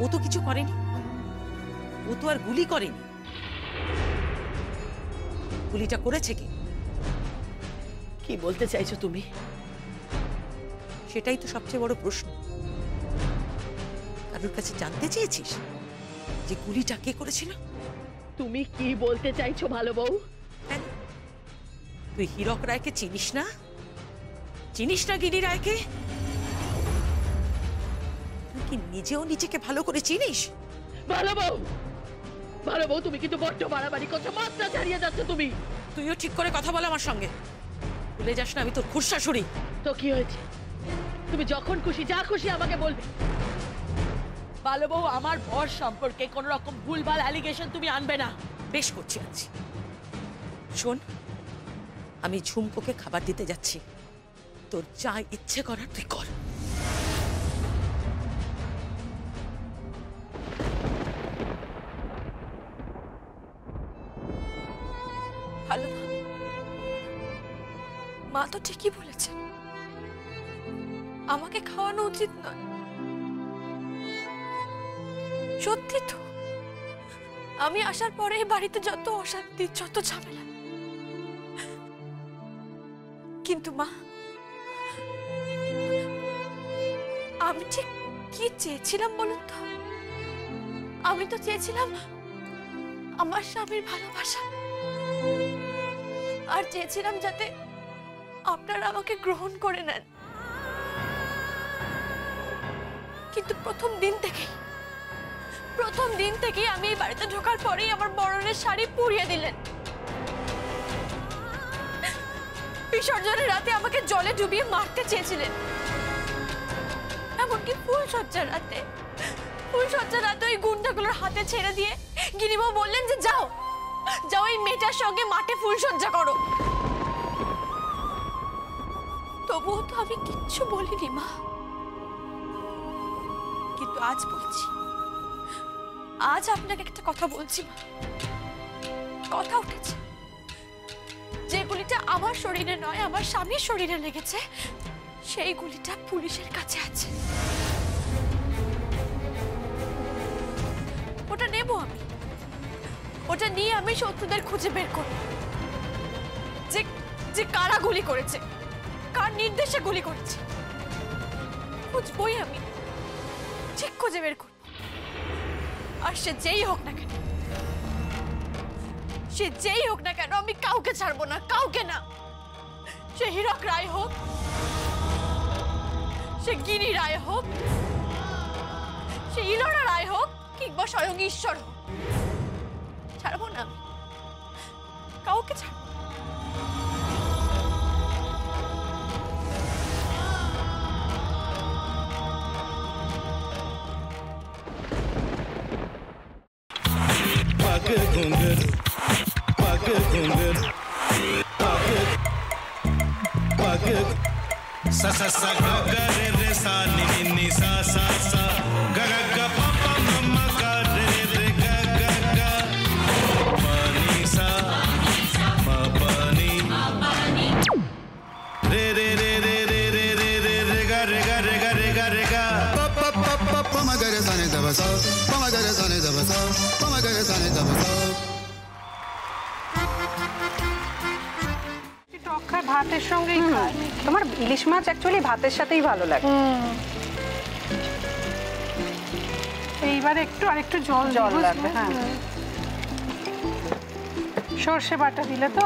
ও তো কিছু করেনি, ও তো আর গুলি করেনি। গুলিটা করেছে কে? কি বলতে চাইছো তুমি? সেটাই তো সবচেয়ে বড় প্রশ্ন। কারোর কাছে জানতে চেয়েছিস যে গুলিটা কে করেছিল? তুমি কি বলতে চাইছো ভালো বউ? তুই হীরক রায়কে চিনিস না? চিনিস না গিনি রায়কে? তুই কি নিজেও নিজেকে ভালো করে চিনিস? ভালো বউ, ভালো বউ, তুমি কিন্তু বড্ড বাড়াবাড়ি করছো, মাত্রা ছাড়িয়ে যাচ্ছ তুমি। তুইও ঠিক করে কথা বল আমার সঙ্গে। ভুলে যাস না আমি তোর খুড়শাশুড়ি। তো কি হয়েছে? তুমি যখন খুশি যা খুশি আমাকে বলবে। ভালো বউ, আমার বর সম্পর্কে কোন রকম ভুলভাল অ্যালিগেশন তুমি আনবে না। বেশ করছি আছি। শোন, আমি ঝুমকোকে খাবার দিতে যাচ্ছি, তোর যা ইচ্ছে করার তুই কর। ভালো না, মা তো ঠিকই বলেছে, আমাকে খাওয়ানো উচিত নয়। সত্যি তো, আমি আসার পরে বাড়িতে যত অশান্তি, যত ঝামেলা। কিন্তু মা, আমি ঠিক কি চেয়েছিলাম বলুন তো? আমি তো চেয়েছিলাম আমার স্বামীর ভালোবাসা, আর চেয়েছিলাম যাতে আপনারা আমাকে গ্রহণ করে নেন। কিন্তু প্রথম দিন থেকেই আমি এই বাড়িতে ঢোকার পরেই আমার বরণের শাড়ি পুড়িয়ে দিলেন। বিসর্জনের রাতে আমাকে জলে ডুবিয়ে মারতে চেয়েছিলেন। এমনকি ফুলসজ্জার রাতে ওই গুন্ডাগুলোর হাতে ছেড়ে দিয়ে গিরিবাবু বললেন যে যাও যাও এই মেয়েটার সঙ্গে মাঠে ফুলসজ্জা করো। তবুও তো আমি কিচ্ছু বলিনি মা। কিন্তু আজ বলছি, আজ আপনাকে একটা কথা বলছি মা। কথা উঠেছে, যে গুলিটা আমার শরীরে নয় আমার স্বামীর শরীরে লেগেছে, সেই গুলিটা পুলিশের কাছে আছে। ওটা নেব আমি, ওটা নিয়ে আমি শত্রুদের খুঁজে বের করব, যে কারা গুলি করেছে, কার নির্দেশে গুলি করেছে খুঁজবই আমি, ঠিক খুঁজে বের করব। আর সে যেই হোক না কেন, আমি কাউকে ছাড়বো না, কাউকে না। সে হীরক রায় হোক, সে গিনি রায় হোক, সে ইলোরা রায় হোক, কিংবা স্বয়ং ঈশ্বর হোক, ছাড়বো না আমি, কাউকে ছাড়বো। sa sa sa ga ga re re sa ni ni ni sa sa sa ga ga ga pa pa ma ma ga re re ga ga ga pa ni sa ma pa ni re re re re re re re re re ga re ga re ga re ga re ga pa pa pa pa pa ma ga re sa ni da ba sa pa ma ga re sa ni da ba sa pa ma ga re sa ni da ba sa ভাতের সঙ্গেই খায়। তোমার ইলিশ মাছ actually ভাতের সাথেই ভালো লাগে। এইবারে আরেকটু জল লাগবে। হ্যাঁ, সর্ষে বাটা দিলে তো।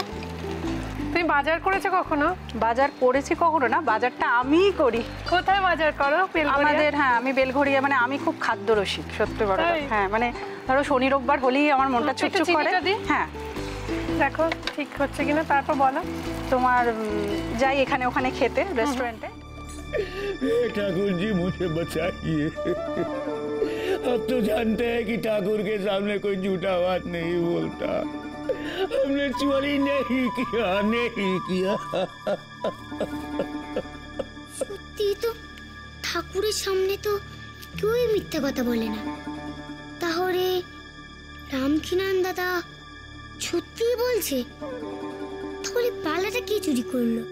তুমি বাজার করেছো কখনো? বাজার করেছি কখনো না, বাজারটা আমিই করি। কোথায় বাজার করো? আমাদের, হ্যাঁ, আমি বেলঘড়িয়া, মানে আমি খুব খাদ্য রসিক, সত্যি বড় কথা। হ্যাঁ, মানে ধরো শনি রোববার হলেই আমার মনটা চুপচুপ করে। হ্যাঁ, দেখো ঠিক হচ্ছে কিনা, তারপর বলো। তোমার যাই এখানে ওখানে খেতে रेस्टोरेंटे। ठाकुर जी मुझे बचाइए, अब तो जानते हैं कि ठाकुर के सामने कोई झूठा बात नहीं बोलता। हमने चोरी नहीं किया। সত্যি তো, ঠাকুরের সামনে তো কেউই মিথ্যা কথা বলে না। তাহলে রামখিনান দাদা সত্যি বলছে? তাহলে পালাটা কে চুরি করলো?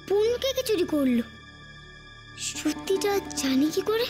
পুনকে কে চুরি করলো? সত্যিটা জানি কি করে?